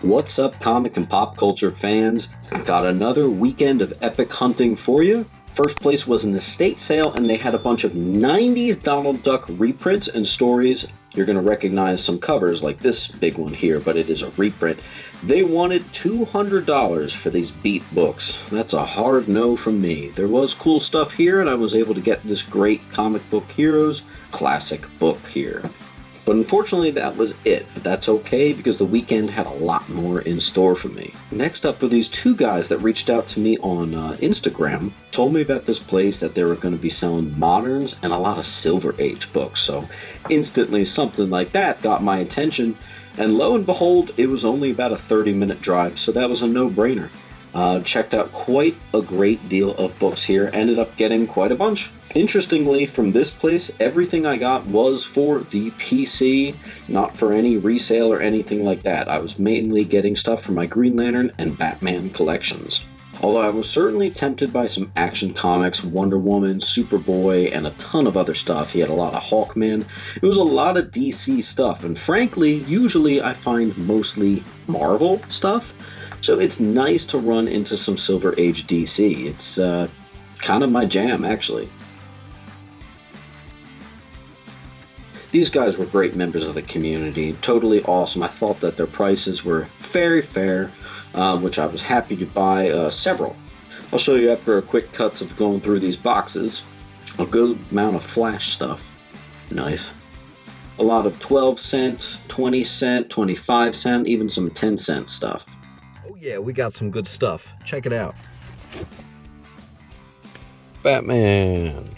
What's up, comic and pop culture fans? Got another weekend of epic hunting for you. First place was an estate sale, and they had a bunch of 90s Donald Duck reprints and stories. You're going to recognize some covers like this big one here, but it is a reprint. They wanted $200 for these beat books. That's a hard no from me. There was cool stuff here, and I was able to get this great Comic Book Heroes classic book here. But unfortunately, that was it. But that's okay, because the weekend had a lot more in store for me. Next up were these two guys that reached out to me on Instagram, told me about this place that they were going to be selling moderns and a lot of Silver Age books. So instantly, something like that got my attention. And lo and behold, it was only about a 30-minute drive, so that was a no-brainer. Checked out quite a great deal of books here, ended up getting quite a bunch. Interestingly, from this place, everything I got was for the PC, not for any resale or anything like that. I was mainly getting stuff for my Green Lantern and Batman collections. Although I was certainly tempted by some Action Comics, Wonder Woman, Superboy, and a ton of other stuff. He had a lot of Hawkman. It was a lot of DC stuff, and frankly, usually I find mostly Marvel stuff. So it's nice to run into some Silver Age DC. It's kind of my jam, actually. These guys were great members of the community, totally awesome. I thought that their prices were very fair, which I was happy to buy several. I'll show you after a quick cuts of going through these boxes. A good amount of Flash stuff. Nice. A lot of 12-cent, 20-cent, 25-cent, even some 10-cent stuff. Oh yeah, we got some good stuff. Check it out. Batman.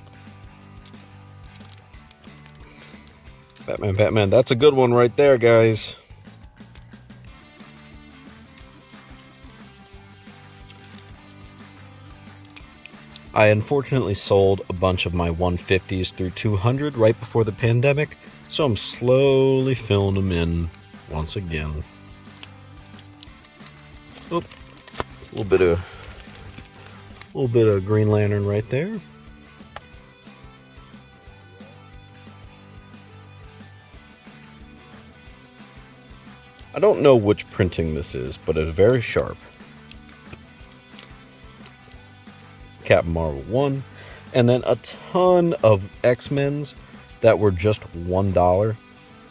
Batman. That's a good one right there, guys. I unfortunately sold a bunch of my 150s through 200 right before the pandemic, so I'm slowly filling them in once again. Oop. A little bit of Green Lantern right there. I don't know which printing this is, but it's very sharp. Captain Marvel 1, and then a ton of X-Men's that were just $1,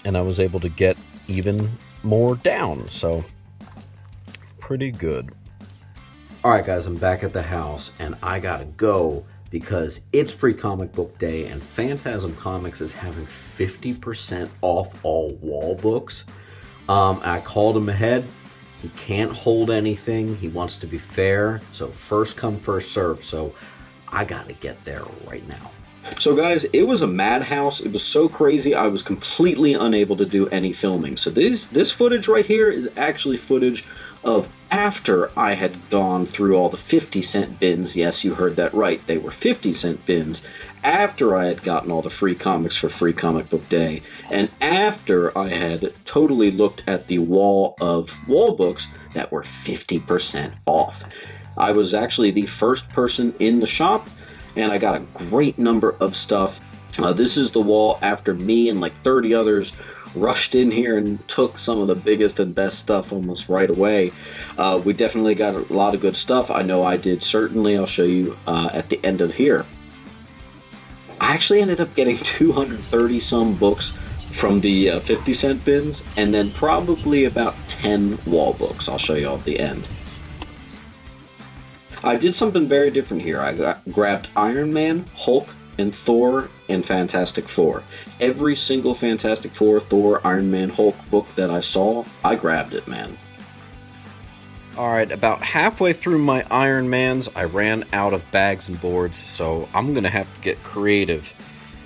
and I was able to get even more down, so pretty good. Alright guys, I'm back at the house, and I gotta go because it's Free Comic Book Day, and Phantasm Comics is having 50% off all wall books. I called him ahead. He can't hold anything. He wants to be fair. So first come, first serve. So I got to get there right now. So guys, it was a madhouse. It was so crazy, I was completely unable to do any filming. So this footage right here is actually footage of after I had gone through all the 50-cent bins. Yes, you heard that right. They were 50-cent bins. After I had gotten all the free comics for Free Comic Book Day, and after I had totally looked at the wall of wall books that were 50% off. I was actually the first person in the shop, and I got a great number of stuff. This is the wall after me and like 30 others rushed in here and took some of the biggest and best stuff almost right away. We definitely got a lot of good stuff. I know I did, certainly. I'll show you at the end of here. I actually ended up getting 230 some books from the 50-cent bins, and then probably about 10 wall books. I'll show you all at the end. I did something very different here. I grabbed Iron Man, Hulk, and Thor, and Fantastic Four. Every single Fantastic Four, Thor, Iron Man, Hulk book that I saw, I grabbed it, man. Alright, about halfway through my Iron Mans, I ran out of bags and boards, so I'm going to have to get creative.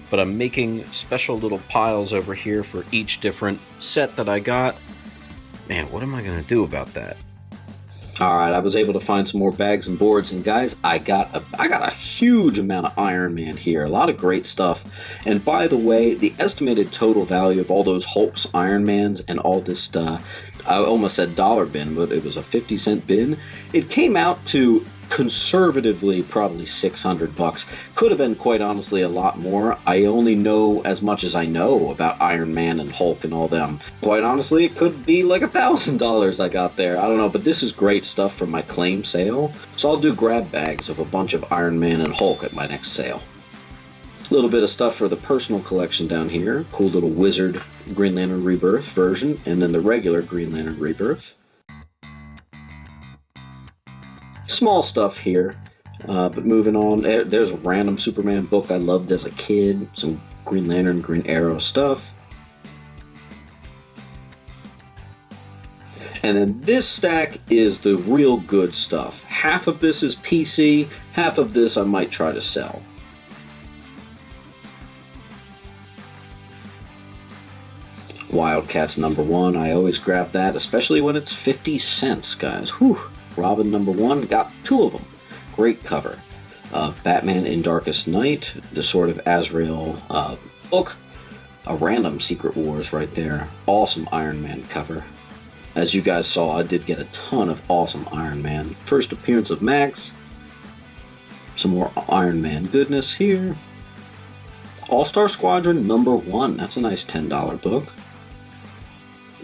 But I'm making special little piles over here for each different set that I got. Man, what am I going to do about that? Alright, I was able to find some more bags and boards, and guys, I got a huge amount of Iron Man here. A lot of great stuff. And by the way, the estimated total value of all those Hulks, Iron Mans, and all this I almost said dollar bin, but it was a 50-cent bin. It came out to conservatively probably $600. Could have been, quite honestly, a lot more. I only know as much as I know about Iron Man and Hulk and all them. Quite honestly, it could be like $1,000 I got there. I don't know, but this is great stuff for my claim sale. So I'll do grab bags of a bunch of Iron Man and Hulk at my next sale. A little bit of stuff for the personal collection down here. Cool little Wizard Green Lantern Rebirth version, and then the regular Green Lantern Rebirth. Small stuff here, but moving on. There's a random Superman book I loved as a kid. Some Green Lantern, Green Arrow stuff. And then this stack is the real good stuff. Half of this is PC, half of this I might try to sell. Wildcats #1, I always grab that, especially when it's 50 cents, guys. Whew. Robin #1, got 2 of them. Great cover. Batman in Darkest Night, the Sword of Azrael book. A random Secret Wars right there. Awesome Iron Man cover. As you guys saw, I did get a ton of awesome Iron Man. First appearance of Max. Some more Iron Man goodness here. All-Star Squadron #1, that's a nice $10 book.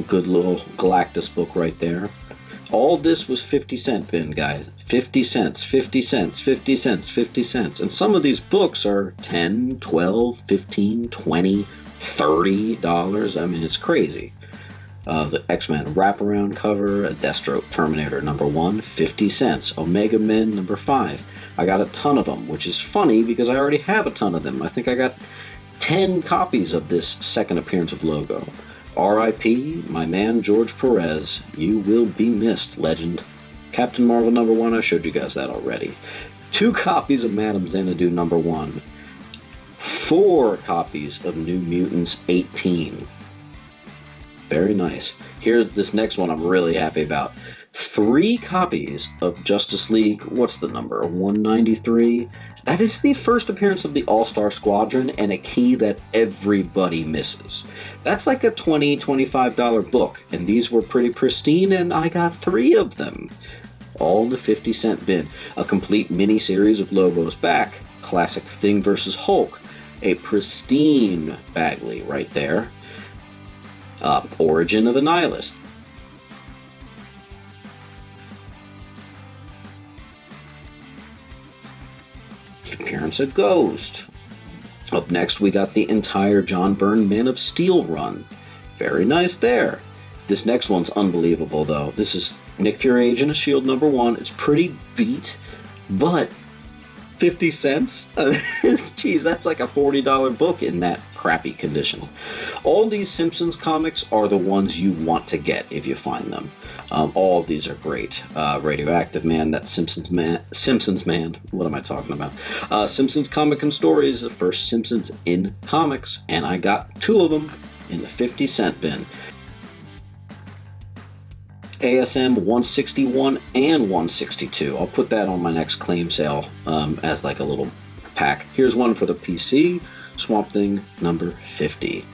Good little Galactus book right there. All this was 50-cent bin, guys. 50 cents, 50 cents, 50 cents, 50 cents. And some of these books are $10, $12, $15, $20, $30. I mean, it's crazy. The X-Men wraparound cover, a Deathstroke Terminator #1, 50 cents. Omega Men #5. I got a ton of them, which is funny because I already have a ton of them. I think I got 10 copies of this second appearance of Logo. R.I.P. my man George Perez. You will be missed, legend. Captain Marvel #1, I showed you guys that already. 2 copies of Madame Xanadu #1. 4 copies of New Mutants 18. Very nice. Here's this next one I'm really happy about. 3 copies of Justice League, what's the number, 193? That is the first appearance of the All-Star Squadron and a key that everybody misses. That's like a $20, $25 book, and these were pretty pristine, and I got 3 of them. All in the 50-cent bin. A complete mini-series of Lobos back. Classic Thing vs. Hulk. A pristine Bagley right there. Origin of a Nihilist. Appearance of Ghost. Up next we got the entire John Byrne Man of Steel run. Very nice there. This next one's unbelievable though. This is Nick Fury Agent of S.H.I.E.L.D. #1. It's pretty beat, but 50 cents? Geez, that's like a $40 book in that crappy condition. All these Simpsons comics are the ones you want to get if you find them. All of these are great. Radioactive Man, that Simpsons Man, what am I talking about? Simpsons Comic and Stories, the first Simpsons in comics, and I got 2 of them in the 50-cent bin. ASM 161 and 162. I'll put that on my next claim sale as like a little pack. Here's one for the PC, Swamp Thing #50.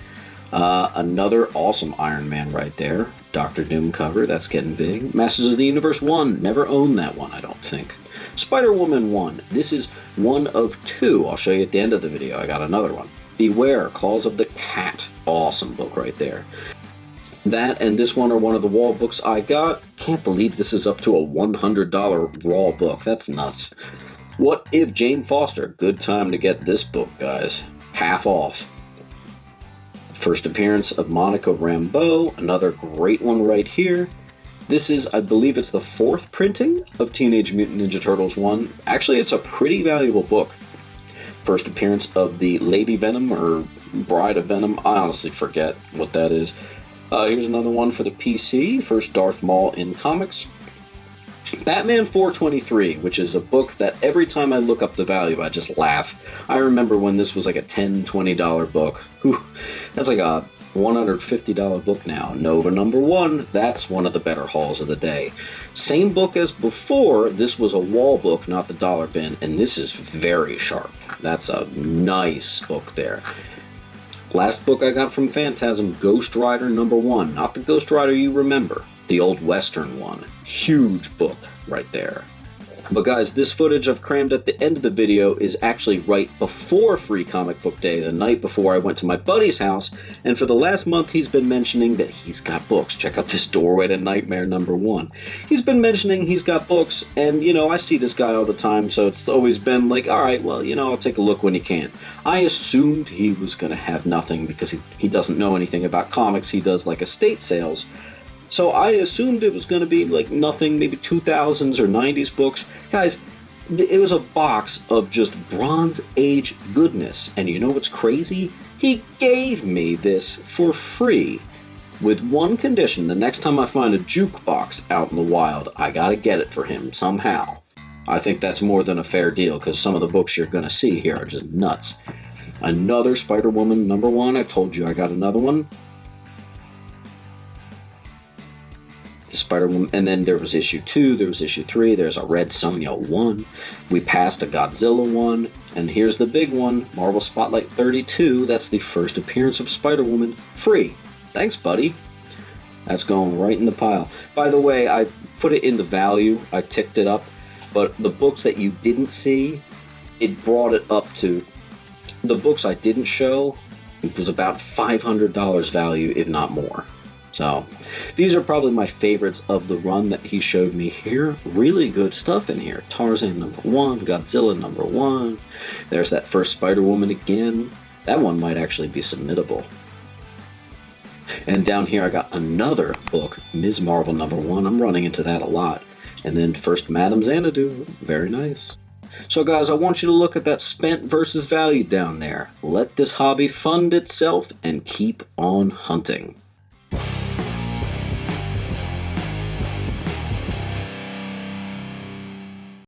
Another awesome Iron Man right there. Doctor Doom cover, that's getting big. Masters of the Universe 1, never owned that one, I don't think. Spider-Woman 1, this is one of 2. I'll show you at the end of the video, I got another one. Beware, Calls of the Cat, awesome book right there. That and this one are one of the wall books I got. Can't believe this is up to a $100 raw book, that's nuts. What If Jane Foster, good time to get this book, guys. Half off. First appearance of Monica Rambeau, another great one right here. This is, I believe it's the 4th printing of Teenage Mutant Ninja Turtles 1. Actually, it's a pretty valuable book. First appearance of the Lady Venom, or Bride of Venom, I honestly forget what that is. Here's another one for the PC, first Darth Maul in comics. Batman 423, which is a book that every time I look up the value, I just laugh. I remember when this was like a $10, $20 book. Whew, that's like a $150 book now. Nova #1, that's one of the better hauls of the day. Same book as before, this was a wall book, not the dollar bin, and this is very sharp. That's a nice book there. Last book I got from Phantasm, Ghost Rider #1, not the Ghost Rider you remember. the old Western one. Huge book right there. But guys, this footage I've crammed at the end of the video is actually right before Free Comic Book Day, the night before I went to my buddy's house, and for the last month he's been mentioning that he's got books. Check out this Doorway to Nightmare #1. He's been mentioning he's got books, and I see this guy all the time, so it's always been like, alright, well, I'll take a look when he can. I assumed he was going to have nothing because he doesn't know anything about comics. He does like estate sales. So I assumed it was going to be like nothing, maybe 2000s or 90s books. Guys, it was a box of just Bronze Age goodness. And you know what's crazy? He gave me this for free. With one condition: the next time I find a jukebox out in the wild, I gotta get it for him somehow. I think that's more than a fair deal, because some of the books you're gonna see here are just nuts. Another Spider-Woman #1. I told you I got another one. Spider-Woman, and then there was issue 2, there was issue 3, there's a Red Sonja 1, we passed a Godzilla 1, and here's the big one, Marvel Spotlight 32, that's the first appearance of Spider-Woman, free. Thanks, buddy. That's going right in the pile. By the way, I put it in the value, I ticked it up, but the books that you didn't see, it brought it up to, the books I didn't show, it was about $500 value, if not more. So, these are probably my favorites of the run that he showed me here. Really good stuff in here. Tarzan #1, Godzilla #1. There's that first Spider-Woman again. That one might actually be submittable. And down here I got another book, Ms. Marvel #1. I'm running into that a lot. And then first Madame Xanadu. Very nice. So guys, I want you to look at that spent versus value down there. Let this hobby fund itself and keep on hunting.